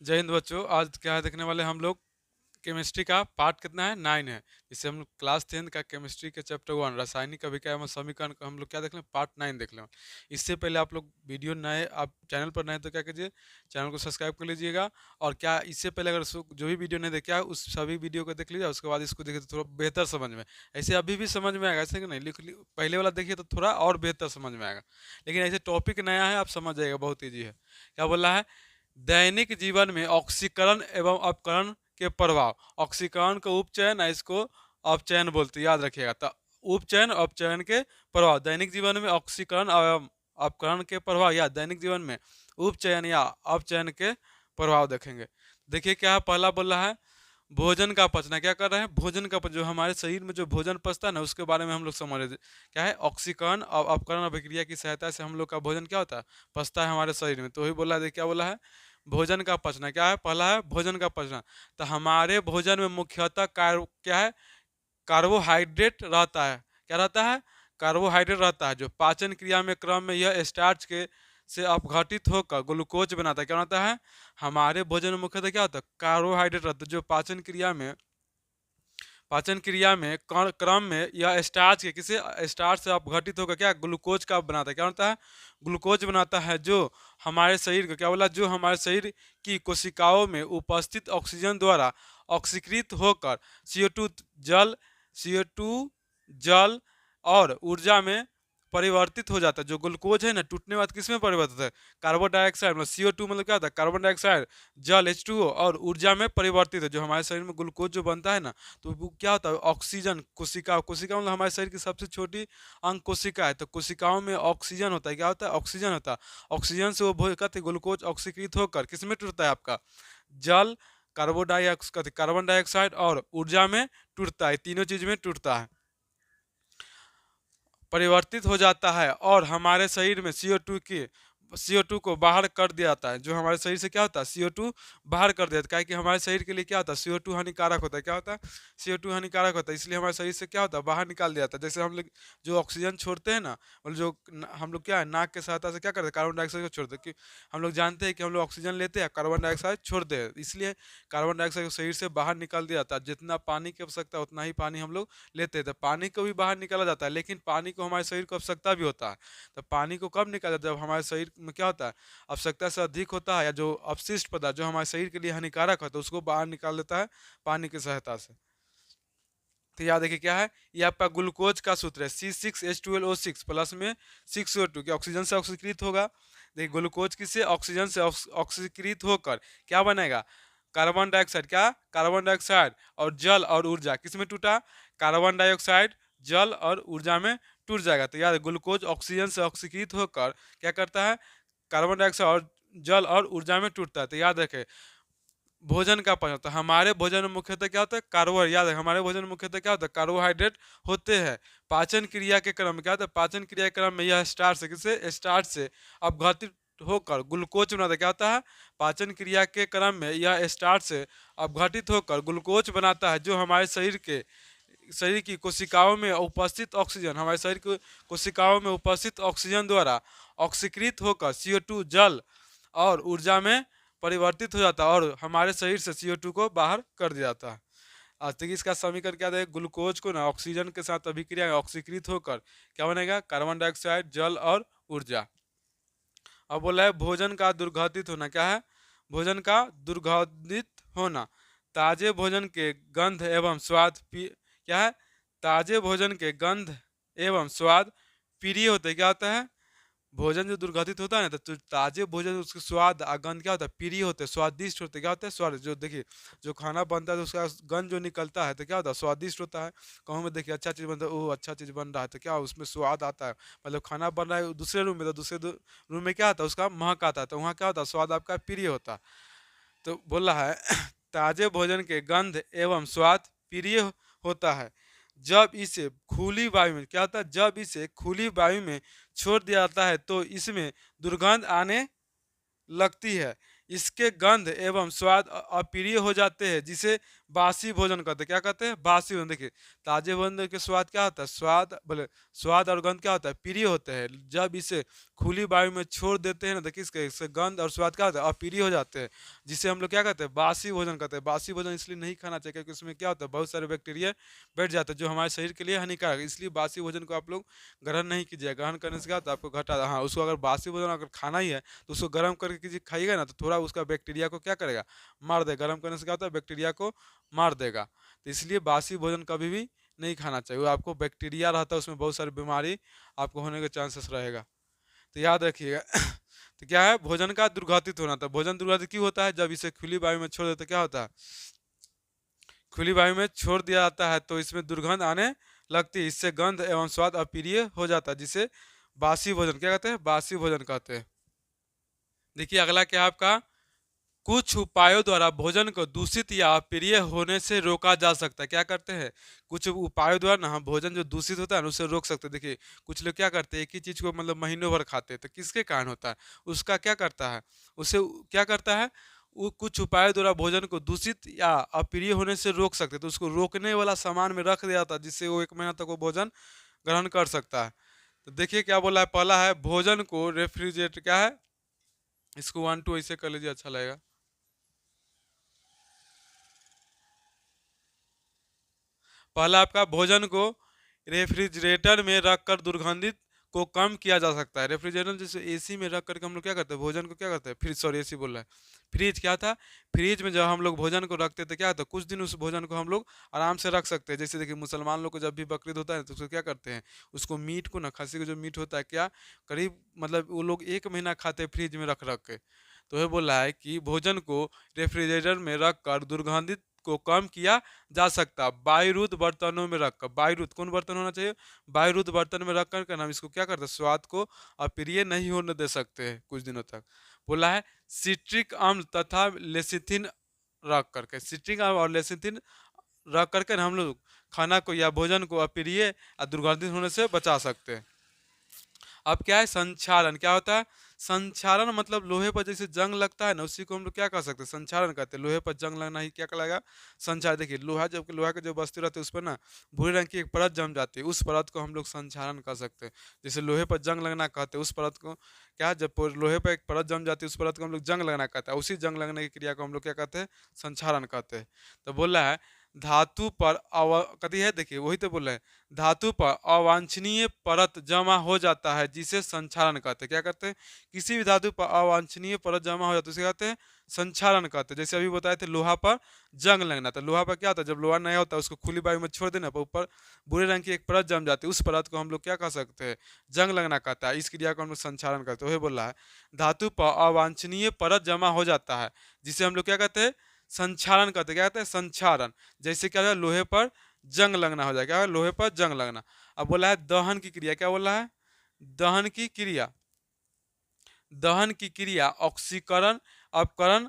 जय हिंद बच्चों। आज क्या है देखने वाले हम लोग केमिस्ट्री का पार्ट कितना है 9 है। जिससे हम लोग क्लास 10 का केमिस्ट्री के चैप्टर 1 रासायनिक अभिक्रिया एवं समीकरण का हम लोग क्या देख लें पार्ट 9 देख लें। इससे पहले आप लोग वीडियो नए आप चैनल पर नए तो क्या कीजिए चैनल को सब्सक्राइब कर लीजिएगा। और क्या इससे पहले अगर जो भी वीडियो नहीं देखा है उस सभी वीडियो को देख लीजिए, उसके बाद इसको देखिए तो थोड़ा बेहतर समझ में ऐसे अभी भी समझ में आएगा, ऐसे कि नहीं पहले वाला देखिए तो थोड़ा और बेहतर समझ में आएगा। लेकिन ऐसे टॉपिक नया है, आप समझ जाइएगा, बहुत ईजी है। क्या बोल रहा है, दैनिक जीवन में ऑक्सीकरण एवं अपकरण के प्रभाव। ऑक्सीकरण का उपचयन है, इसको अपचयन बोलते हैं, याद रखिएगा। तो उपचयन अपचयन के प्रभाव दैनिक जीवन में ऑक्सीकरण एवं अपकरण के प्रभाव या दैनिक जीवन में उपचयन या अपचयन के प्रभाव देखेंगे। देखिए क्या है, पहला बोल रहा है भोजन का पचना। क्या कर रहे हैं, भोजन का जो हमारे शरीर में जो भोजन पचता है ना, उसके बारे में हम लोग समझ रहे थे। क्या है, ऑक्सीकरण और अपकरण अभिक्रिया की सहायता से हम लोग का भोजन क्या होता है, पचता है हमारे शरीर में। तो वही बोला है, क्या बोला है, भोजन का पचना। क्या है, पहला है भोजन का पचना। तो हमारे भोजन में मुख्यतः क्या है, कार्बोहाइड्रेट रहता है। क्या रहता है, कार्बोहाइड्रेट रहता है, जो पाचन क्रिया में क्रम में यह स्टार्च के से अपघटित होकर ग्लूकोज बनाता है। क्या बनाता है, हमारे भोजन में मुख्यतः क्या होता है, कार्बोहाइड्रेट रहता है, जो पाचन क्रिया में क्रम में या स्टार्च के किसी स्टार्च से अपघटित होकर क्या ग्लूकोज का बनाता है। क्या बनता है, ग्लूकोज बनाता है, जो हमारे शरीर को क्या बोला, जो हमारे शरीर की कोशिकाओं में उपस्थित ऑक्सीजन द्वारा ऑक्सीकृत होकर CO2 जल CO2 जल और ऊर्जा में परिवर्तित हो जाता है। जो ग्लूकोज है ना, टूटने बाद किस में परिवर्तित है, कार्बन डाइऑक्साइड मतलब CO2 मतलब क्या होता है, कार्बन डाइऑक्साइड, जल H2O और ऊर्जा में परिवर्तित है। जो हमारे शरीर में ग्लूकोज जो बनता है ना, तो वो क्या होता है, ऑक्सीजन कोशिका मतलब हमारे शरीर की सबसे छोटी अंग कोशिका है। तो कोशिकाओं में ऑक्सीजन होता है। क्या होता है, ऑक्सीजन होता है। ऑक्सीजन से वो कहते हैं ग्लूकोज ऑक्सीकृत होकर किस में टूटता है, आपका जल, कार्बन डाइऑक्साइड और ऊर्जा में टूटता है। तीनों चीज में टूटता है, परिवर्तित हो जाता है। और हमारे शरीर में CO2 को बाहर कर दिया जाता है। जो हमारे शरीर से क्या होता है, CO2 बाहर कर दिया जाता है। कि हमारे शरीर के लिए क्या होता है, CO2 हानिकारक होता है। क्या होता है, CO2 हानिकारक होता है, इसलिए हमारे शरीर से क्या होता है, बाहर निकाल दिया जाता है। जैसे हम लोग जो ऑक्सीजन छोड़ते हैं ना, मतलब जो हम लोग क्या है, नाक के सहायता से क्या करते हैं, कार्बन डाइऑक्साइड को छोड़ते हैं। कि हम लोग जानते हैं कि हम लोग ऑक्सीजन लेते हैं, कार्बन डाइऑक्साइड छोड़ते हैं, इसलिए कार्बन डाइऑक्साइड को शरीर से बाहर निकाल दिया जाता है। जितना पानी की आवश्यकता है उतना ही पानी हम लोग लेते हैं। तो पानी को भी बाहर निकाला जाता है, लेकिन पानी को हमारे शरीर को आवश्यकता भी होता है। तो पानी को कब निकाला जाता है, जब हमारे शरीर में क्या होता है, आवश्यकता से अधिक होता है, या जो अपशिष्ट पदार्थ जो हमारे शरीर के लिए हानिकारक होता है उसको बाहर निकाल देता है पानी की सहायता से। तो याद देखिए क्या है, ये आपका ग्लूकोज का सूत्र है C6H12O6 प्लस में 6O2 क्या ऑक्सीजन से ऑक्सीकृत होगा। देखिए ग्लूकोज किससे, ऑक्सीजन से ऑक्सीकृत होकर क्या बनेगा, कार्बन डाइऑक्साइड। क्या, कार्बन डाइऑक्साइड और जल और ऊर्जा किस में टूटा, कार्बन डाइऑक्साइड, जल और ऊर्जा में टूट जाएगा। तो याद ग्लूकोज ऑक्सीजन से ऑक्सीकृत होकर क्या करता है, कार्बन डाइऑक्साइड और जल और ऊर्जा में टूटता है। तो याद रखें भोजन का पचन, तो हमारे भोजन में मुख्यतः क्या होता है, याद है हमारे भोजन में मुख्यतः क्या होता है, कार्बोहाइड्रेट होते हैं। पाचन क्रिया के क्रम में क्या होता है, पाचन क्रिया के क्रम में यह स्टार्च से अपघटित होकर ग्लूकोज बनाता है। क्या होता है, पाचन क्रिया के क्रम में यह स्टार्च से अपघटित होकर ग्लूकोज बनाता है, जो हमारे शरीर की कोशिकाओं में उपस्थित ऑक्सीजन, हमारे शरीर की कोशिकाओं में उपस्थित ऑक्सीजन द्वारा ऑक्सीकृत होकर CO2 जल और ऊर्जा में परिवर्तित हो जाता है, और हमारे शरीर से CO2 को बाहर कर दिया जाता है। आज तक इसका समीकरण क्या है, ग्लूकोज को ना ऑक्सीजन के साथ अभिक्रिया ऑक्सीकृत होकर क्या बनेगा, कार्बन डाइऑक्साइड, जल और ऊर्जा। अब बोला है भोजन का दुर्गंधित होना। क्या है, भोजन का दुर्गंधित होना। ताजे भोजन के गंध एवं स्वाद क्या है, ताजे भोजन के गंध एवं स्वाद प्रिय होते। क्या होता है, भोजन जो दुर्गंधित होता है ना, तो ताजे भोजन उसके स्वाद और गंध क्या होता है, प्रिय होते हैं, स्वादिष्ट होते हैं। क्या होता है, स्वाद। जो देखिए जो खाना बनता है तो उसका गंध जो निकलता है तो क्या होता है, स्वादिष्ट होता है। कहूँ में देखिए अच्छा चीज़ बनता है, ओह अच्छा चीज़ बन रहा है, तो क्या उसमें स्वाद आता है। मतलब खाना बन रहा है दूसरे रूम में, तो दूसरे रूम में क्या आता है, उसका महक आता है, तो वहाँ क्या होता है, स्वाद आपका प्रिय होता है। तो बोल रहा है ताजे भोजन के गंध एवं स्वाद प्रिय होता है जब इसे खुली वायु में, क्या होता है, जब इसे खुली वायु में छोड़ दिया जाता है तो इसमें दुर्गंध आने लगती है। इसके गंध एवं स्वाद अप्रिय हो जाते हैं, जिसे बासी भोजन कहते हैं। क्या कहते हैं? बासी भोजन। देखिए ताजे भोजन के स्वाद क्या होता है? स्वाद बोले स्वाद और गंध क्या होता है? प्रिय होते हैं। जब इसे खुली वायु में छोड़ देते हैं ना, देखिए इसके गंध और स्वाद क्या होता है? अप्रिय हो जाते हैं, जिसे हम लोग क्या कहते हैं? बासी भोजन कहते हैं। बासी भोजन इसलिए नहीं खाना चाहिए क्योंकि उसमें क्या होता है? बहुत सारे बैक्टीरिया बैठ जाते हैं जो हमारे शरीर के लिए हानिकारक है। इसलिए बासी भोजन को आप लोग ग्रहण नहीं कीजिए। ग्रहण करने से क्या होता है? आपको घटा, हाँ, उसको अगर बासी भोजन अगर खाना ही है तो उसको गर्म करके किसी खाइएगा ना, तो थोड़ा उसका बैक्टीरिया को क्या करेगा? मार देगा। गर्म करने से क्या होता है? बैक्टीरिया को मार देगा। तो इसलिए बासी भोजन कभी भी नहीं खाना चाहिए। वो आपको बैक्टीरिया रहता है, उसमें बहुत सारी बीमारी आपको होने के चांसेस रहेगा, तो याद रखिएगा। तो क्या है? भोजन का दुर्गंधित होना था। भोजन दुर्गंधित क्यों होता है? जब इसे खुली वायु में छोड़ देते क्या होता है? खुली वायु में छोड़ दिया जाता है तो इसमें दुर्गंध आने लगती है। इससे गंध एवं स्वाद अप्रिय हो जाता है, जिसे बासी भोजन क्या कहते हैं? बासी भोजन कहते हैं। देखिए अगला क्या है आपका? कुछ उपायों द्वारा भोजन को दूषित या अप्रिय होने से रोका जा सकता है। क्या करते हैं? कुछ उपायों द्वारा ना हम भोजन जो दूषित होता है ना उसे रोक सकते हैं। देखिए कुछ लोग क्या करते हैं? एक ही चीज को मतलब महीनों भर खाते हैं, तो किसके कारण होता है? उसका क्या करता है? उसे क्या करता है? वो कुछ उपायों द्वारा भोजन को दूषित या अप्रिय होने से रोक सकते हैं, तो उसको रोकने वाला सामान में रख दिया जाता है, जिससे वो 1 महीना तक वो भोजन ग्रहण कर सकता है। तो देखिए क्या बोला है? पहला है भोजन को रेफ्रिजरेट, क्या है इसको 1 2 ऐसे कर लीजिए, अच्छा लगेगा। पहला आपका भोजन को रेफ्रिजरेटर में रखकर दुर्गंधित को कम किया जा सकता है। रेफ्रिजरेटर जैसे एसी में रख करके हम लोग क्या करते हैं? भोजन को क्या करते हैं? फ्रिज, सॉरी एसी बोल रहा है, फ्रिज क्या था? फ्रिज में जब हम लोग भोजन को रखते थे क्या होता है? कुछ दिन उस भोजन को हम लोग आराम से रख सकते हैं। जैसे देखिए मुसलमान लोग को जब भी बकरीद होता है तो उसको क्या करते हैं? उसको मीट को ना, खस्सी को जो मीट होता है क्या करीब मतलब वो लोग 1 महीना खाते हैं फ्रिज में रख रख के। तो ये बोला है कि भोजन को रेफ्रिजरेटर में रख कर दुर्गंधित को कम किया जा सकता। वायुरुद्ध बर्तनों में रखकर, वायुरुद्ध कौन बर्तन होना चाहिए? वायुरुद्ध बर्तन में रख कर हम इसको क्या करते हैं? स्वाद को अप्रिय नहीं होने दे सकते हैं कुछ दिनों तक। बोला है सिट्रिक अम्ल तथा लेसिथिन रख करके, सिट्रिक अम्ल और लेसिथिन रख करके हम लोग खाना को या भोजन को अप्रिय या दुर्गंधित होने से बचा सकते हैं। अब क्या है? संक्षारण। क्या होता है? संक्षारण मतलब लोहे पर जैसे जंग लगता है ना, उसी को हम लोग क्या कर सकते हैं? संक्षारण कहते हैं। लोहे पर जंग लगना ही क्या कहलाएगा? संक्षारण। देखिए लोहा, जब लोहा के जो वस्तु रहते हैं उस पर ना भूरे रंग की एक परत जम जाती है, उस परत को हम लोग संक्षारण कर सकते हैं। जैसे लोहे पर जंग लगना कहते हैं, उस परत को क्या, जब लोहे पर एक परत जम जाती है उस परत को हम लोग जंग लगना कहते हैं, उसी जंग लगने की क्रिया को हम लोग क्या कहते हैं? संक्षारण कहते हैं। तो बोल रहा है धातु पर कथी है? देखिए वही तो बोल रहे हैं, धातु पर अवांछनीय परत जमा हो जाता है जिसे संक्षारण कहते हैं। क्या कहते हैं? किसी भी धातु पर अवांछनीय परत जमा हो जाता है उसे कहते हैं संक्षारण कहते हैं। जैसे अभी बताए थे लोहा पर जंग लगना, तो लोहा पर क्या होता है? जब लोहा नया होता है उसको खुली वायु में छोड़ देना पर ऊपर बुरे रंग की एक परत जम जाती है, उस परत को हम लोग क्या कह सकते हैं? जंग लगना कहता है। इस क्रिया को हम लोग संक्षारण कहते हैं। वही बोल रहा है धातु पर अवांछनीय परत जमा हो जाता है जिसे हम लोग क्या कहते हैं? संक्षारण कहते हैं। क्या कहते हैं? संक्षारण। जैसे क्या है? लोहे पर जंग लगना हो जाएगा, लोहे पर जंग लगना। अब बोला है दहन की क्रिया। क्या बोला है? दहन की क्रिया। दहन की क्रिया ऑक्सीकरण अपकरण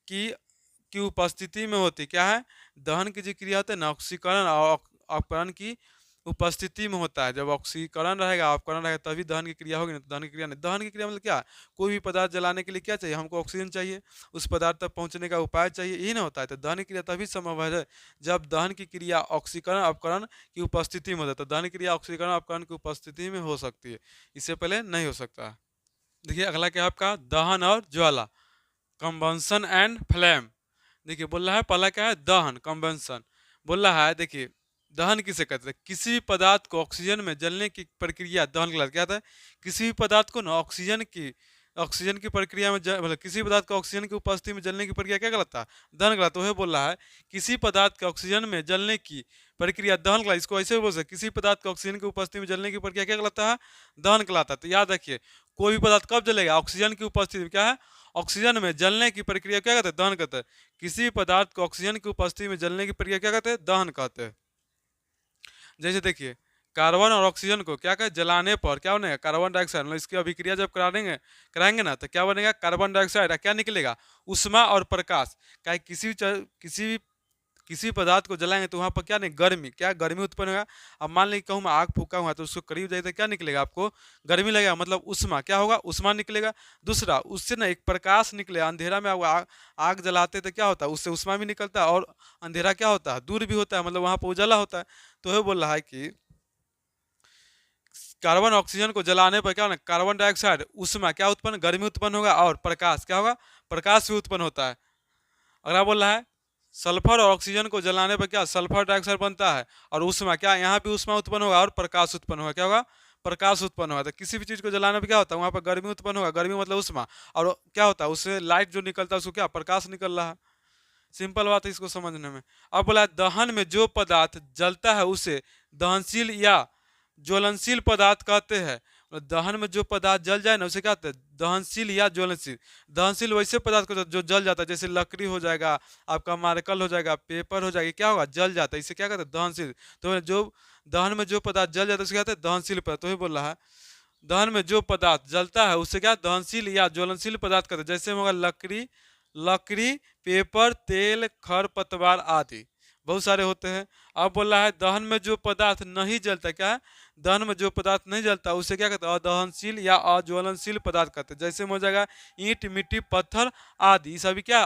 की उपस्थिति में होती। क्या है? दहन की जो क्रिया होती है ना, ऑक्सीकरण और अपकरण की उपस्थिति में होता है। जब ऑक्सीकरण रहेगा अपकरण रहेगा तभी दहन की क्रिया होगी, ना तो दहन की क्रिया नहीं। दहन की क्रिया मतलब क्या? कोई भी पदार्थ जलाने के लिए क्या चाहिए? हमको ऑक्सीजन चाहिए, उस पदार्थ तक पहुंचने का उपाय चाहिए, यही ना होता है। तो दहन की क्रिया तभी संभव है जब दहन की क्रिया ऑक्सीकरण अपकरण की उपस्थिति में होता है। तो दहन की क्रिया ऑक्सीकरण अपकरण की उपस्थिति में हो सकती है, इससे पहले नहीं हो सकता है। देखिए अगला क्या है आपका? दहन और ज्वाला, कंबंशन एंड फ्लेम। देखिए बोल रहा है पहला क्या है? दहन, कंबंशन। बोल रहा है देखिए दहन किसे कहते हैं? किसी भी पदार्थ को ऑक्सीजन में जलने की प्रक्रिया दहन कहलाता है। क्या था? किसी भी पदार्थ को ना ऑक्सीजन की प्रक्रिया में मतलब किसी पदार्थ को ऑक्सीजन की उपस्थिति में जलने की प्रक्रिया क्या कहलाता है? दहन कहलाता है। वह बोल रहा है किसी पदार्थ के ऑक्सीजन में जलने की प्रक्रिया दहन कहलाता है। इसको ऐसे भी बोल सकते, किसी पदार्थ के ऑक्सीजन की उपस्थिति में जलने की प्रक्रिया क्या कहलाता है? दहन कहलाता है। तो याद रखिए कोई भी पदार्थ कब जलेगा? ऑक्सीजन की उपस्थिति में। क्या है? ऑक्सीजन में जलने की प्रक्रिया क्या कहते हैं? दहन कहते हैं। किसी भी पदार्थ को ऑक्सीजन की उपस्थिति में जलने की प्रक्रिया क्या कहते हैं? दहन कहते हैं। जैसे देखिए कार्बन और ऑक्सीजन को क्या कहते? जलाने पर क्या बनेगा? Carbon dioxide. मतलब इसकी अभिक्रिया जब कराएंगे ना तो क्या बनेगा? Carbon dioxide. क्या निकलेगा? उष्मा और प्रकाश। क्या किसी भी किसी पदार्थ को जलाएंगे तो वहाँ पर क्या नहीं, गर्मी, क्या गर्मी उत्पन्न होगा। अब मान लीजिए कहूँ मैं आग फूका हुआ तो उसको करीब जाए तो क्या निकलेगा, आपको गर्मी लगेगा, मतलब उष्मा, क्या होगा, उष्मा निकलेगा। दूसरा उससे ना एक प्रकाश निकलेगा, अंधेरा में आग जलाते तो क्या होता है, उससे उष्मा भी निकलता है और अंधेरा क्या होता है, दूर भी होता है, मतलब वहाँ पर उजाला होता है। तो ये बोल रहा है कि कार्बन ऑक्सीजन को जलाने पर क्या होगा, कार्बन डाइऑक्साइड उष्मा क्या उत्पन्न, गर्मी उत्पन्न होगा और प्रकाश क्या होगा, प्रकाश भी उत्पन्न होता है। अगला बोल रहा है सल्फर और ऑक्सीजन को जलाने पर क्या सल्फर डाइऑक्साइड बनता है और उष्मा क्या, यहाँ भी उष्मा उत्पन्न होगा और प्रकाश उत्पन्न होगा, क्या होगा, प्रकाश उत्पन्न होगा। तो किसी भी चीज को जलाने पर क्या होता है, वहाँ पर गर्मी उत्पन्न होगा, गर्मी मतलब उष्मा, और क्या होता है, उससे लाइट जो निकलता है उसको क्या, प्रकाश निकल रहा है। सिंपल बात है इसको समझने में। अब बोला दहन में जो पदार्थ जलता है उसे दहनशील या ज्वलनशील पदार्थ कहते हैं। दहन में जो पदार्थ जल जाए ना उसे क्या कहते हैं, दहनशील या ज्वलनशील। दहनशील वैसे पदार्थ को जो जल जाता है, जैसे लकड़ी हो जाएगा, आपका मार्कल हो जाएगा, पेपर हो जाएगा, क्या होगा, जल जाता है, इसे क्या कहते हैं, दहनशील। तो जो दहन में जो पदार्थ जल जाता है उसे क्या कहते हैं, दहनशील पदार्थ। तो ये बोल रहा है दहन में जो पदार्थ जलता है उससे क्या दहनशील या ज्वलनशील पदार्थ कहते हैं। जैसे होगा लकड़ी, लकड़ी, पेपर, तेल, खरपतवार आदि बहुत सारे होते हैं। अब बोल रहा है दहन में जो पदार्थ नहीं जलता, क्या है, दहन में जो पदार्थ नहीं जलता उसे क्या कहते हैं, अदहनशील या अज्वलनशील पदार्थ कहते हैं। जैसे में हो जाएगा ईंट, मिट्टी, पत्थर आदि, ये सभी क्या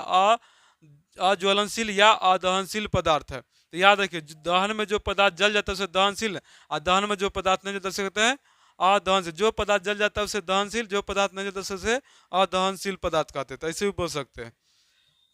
अज्वलनशील या अदहनशील पदार्थ है। तो याद रखिए दहन में जो पदार्थ जल जाता है उसे दहनशील, और दहन में जो पदार्थ नहीं जलता उसे कहते हैं अदहनशील। जो पदार्थ जल जाता है उसे दहनशील, जो पदार्थ नहीं जलता उसे अदहनशील पदार्थ कहते हैं। तो ऐसे भी बोल सकते हैं।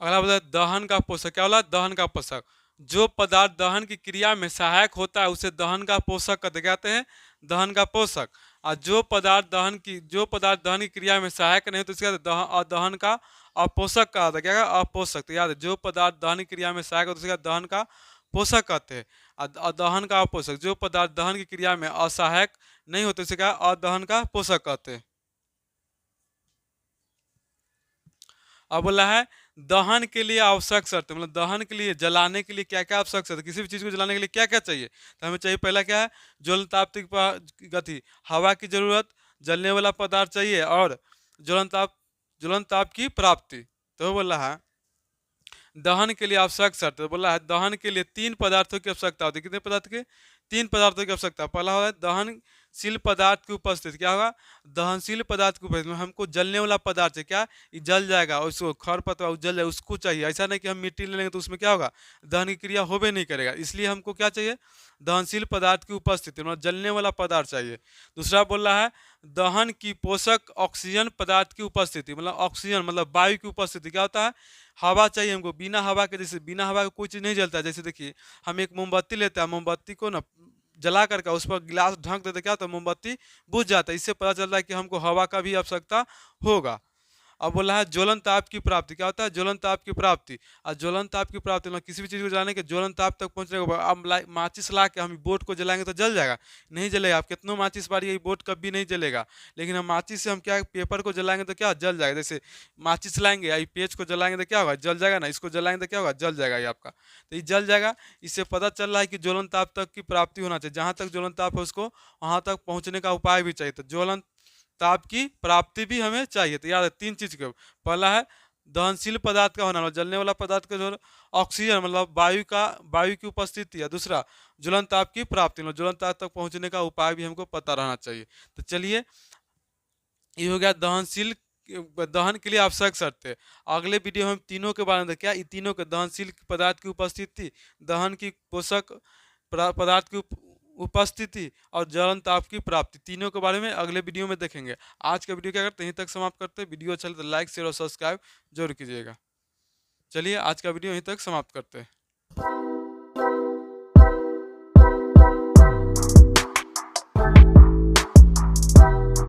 अगला बोला दहन का पोषक, क्या बोला, दहन का पोषक। जो पदार्थ दहन की क्रिया में सहायक होता है उसे दहन का पोषक कहते हैं, दहन का पोषक। और जो पदार्थ दहन की क्रिया में सहायक नहीं होता उसके दहन का अपोषक कहा था, क्या अपोषक। तो याद है जो पदार्थ दहन की क्रिया में सहायक होता है उसके दहन का पोषक कहते हैं, और दहन का अपोषक। जो पदार्थ दहन की क्रिया में असहायक नहीं होते उसे क्या अदहन का पोषक कहते हैं। अब बोला है दहन के लिए आवश्यक शर्त, मतलब दहन के लिए, जलाने के लिए क्या क्या आवश्यक शर्त, किसी भी चीज को जलाने के लिए क्या क्या चाहिए। तो हमें चाहिए पहला क्या है, ज्वलनताप्तिक गति, हवा की जरूरत, जलने वाला पदार्थ चाहिए और ज्वलनताप की प्राप्ति। तो बोल रहा है दहन के लिए आवश्यक शर्त, बोला है दहन के लिए 3 पदार्थों की आवश्यकता होती है। कितने पदार्थ के, 3 पदार्थों की आवश्यकता। पहला होगा दहनशील पदार्थ की उपस्थिति, क्या होगा, दहनशील पदार्थ की उपस्थिति में हमको जलने वाला पदार्थ है, क्या ये जल जाएगा, और उसको खरपतवार जल जाए उसको चाहिए। ऐसा नहीं कि हम मिट्टी ले लेंगे तो उसमें क्या होगा, दहन की क्रिया होबे नहीं करेगा। इसलिए हमको क्या चाहिए, दहनशील पदार्थ की उपस्थिति, मतलब जलने वाला पदार्थ चाहिए। दूसरा बोल रहा है दहन की पोषक ऑक्सीजन पदार्थ की उपस्थिति, मतलब ऑक्सीजन मतलब वायु की उपस्थिति। क्या होता है, हवा चाहिए हमको, बिना हवा के, जैसे बिना हवा के कोई चीज़ नहीं जलता है। जैसे देखिए हम एक मोमबत्ती लेते हैं, मोमबत्ती को ना जला करके उस पर गिलास ढक देते, क्या होता है, मोमबत्ती बुझ जाता है। इससे पता चलता है कि हमको हवा का भी आवश्यकता होगा। अब बोला है ज्वलन ताप की प्राप्ति, क्या होता है, ज्वलन ताप की प्राप्ति। और ज्वलन ताप की प्राप्ति मतलब किसी भी चीज़ को जलाने के ज्वलन ताप तक पहुंचने के बाद, अब माचिस ला के हम बोट को जलाएंगे तो जल जाएगा, नहीं जलेगा। आप कितनों माचिस बारी ये बोट कभी नहीं जलेगा। लेकिन हम माचिस से हम क्या पेपर को जलाएंगे तो क्या जल जाएगा। जैसे माचिस लाएंगे या पेज को जलाएंगे तो क्या होगा, जल जाएगा ना। इसको जलाएंगे तो क्या होगा, जल जाएगा ये आपका। तो ये जल जाएगा। इससे पता चल रहा है कि ज्वलन ताप तक की प्राप्ति होना चाहिए। जहाँ तक ज्वलन ताप है उसको वहाँ तक पहुँचने का उपाय भी चाहिए। तो ज्वलन ताप की प्राप्ति भी हमें चाहिए। तो याद है 3 चीज के, पहला है दहनशील पदार्थ का होना, मतलब जलने वाला पदार्थ का जो ऑक्सीजन मतलब वायु की उपस्थिति है। दूसरा ज्वलन ताप की प्राप्ति, मतलब ज्वलन ताप तक पहुंचने का उपाय भी हमको पता रहना चाहिए। तो चलिए ये हो गया दहन के लिए आवश्यक शर्त है। अगले वीडियो में हम तीनों के बारे में क्या, ये तीनों के दहनशील पदार्थ की उपस्थिति, दहन की पोषक पदार्थ की उपस्थिति और ज्वलन ताप की प्राप्ति, तीनों के बारे में अगले वीडियो में देखेंगे। आज का वीडियो क्या करते हैं, यहीं तक समाप्त करते हैं। वीडियो अच्छा लगे तो लाइक शेयर और सब्सक्राइब जरूर कीजिएगा। चलिए आज का वीडियो यहीं तक समाप्त करते हैं।